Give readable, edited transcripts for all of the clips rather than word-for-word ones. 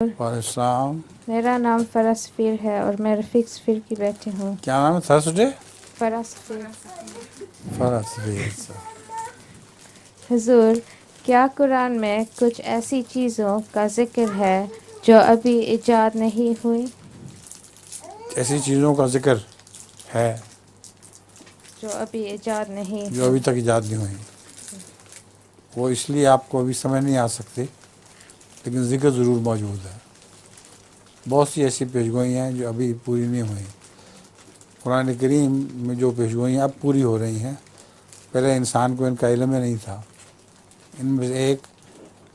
وعلیکم السلام۔ میرا نام فرح سفیر ہے اور میں رفیق سفیر کی بیٹی ہوں۔ کیا نام ہے؟ تھرسڈے فرح سفیر۔ فرح سفیر۔ حضور، کیا قرآن میں کچھ ایسی چیزوں کا ذکر ہے جو ابھی ایجاد نہیں ہوئی؟ ایسی چیزوں کا ذکر ہے جو ابھی ایجاد نہیں جو ابھی تک ایجاد نہیں ہوئی، وہ اس لیے آپ کو ابھی سمجھ نہیں آ سکتی، لیکن ذکر ضرور موجود ہے۔ بہت سی ایسی پیشگوئیاں ہیں جو ابھی پوری نہیں ہوئیں۔ قرآن کریم میں جو پیشگوئیاں اب پوری ہو رہی ہیں، پہلے انسان کو ان کا علم ہی نہیں تھا۔ ان میں سے ایک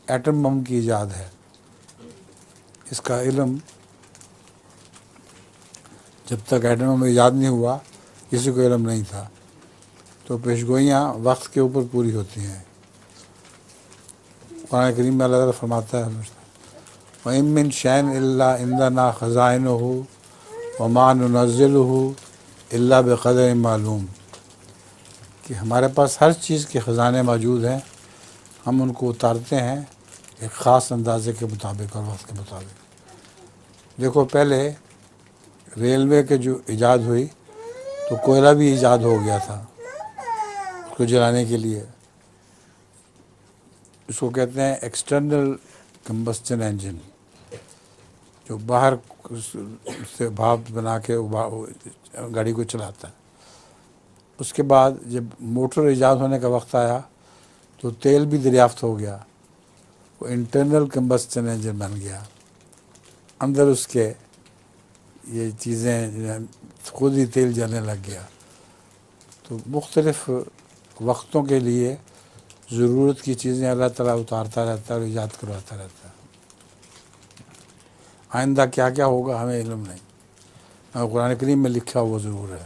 ایٹم بم کی ایجاد ہے۔ اس کا علم جب تک ایٹم بم ایجاد نہیں ہوا کسی کو علم نہیں تھا۔ تو پیشگوئیاں وقت کے اوپر پوری ہوتی ہیں۔ قرآن کریم میں اللہ تعالیٰ فرماتا ہے وَإِن مِّن شَيْءٍ إِلَّا عِندَنَا خَزَائِنُهُ وَمَا نُنَزِّلُهُ إِلَّا بِقَدَرٍ مَّعْلُومٍ، کہ ہمارے پاس ہر چیز کے خزانے موجود ہیں، ہم ان کو اتارتے ہیں ایک خاص اندازے کے مطابق اور وقت کے مطابق۔ دیکھو، پہلے ریلوے کے جو ایجاد ہوئی تو کوئلہ بھی ایجاد ہو گیا تھا اس کو جلانے کے لیے۔ اس کو کہتے ہیں ایکسٹرنل کمبسچن انجن، جو باہر سے بھاپ بنا کے گاڑی کو چلاتا ہے۔ اس کے بعد جب موٹر ایجاد ہونے کا وقت آیا تو تیل بھی دریافت ہو گیا، وہ انٹرنل کمبسچن انجن بن گیا۔ اندر اس کے یہ چیزیں خود ہی تیل جلنے لگ گیا۔ تو مختلف وقتوں کے لیے ضرورت کی چیزیں اللہ تعالیٰ اتارتا رہتا ہے اور ایجاد کرواتا رہتا ہے۔ آئندہ کیا کیا ہوگا ہمیں علم نہیں، قرآن کریم میں لکھا ہوا ضرور ہے۔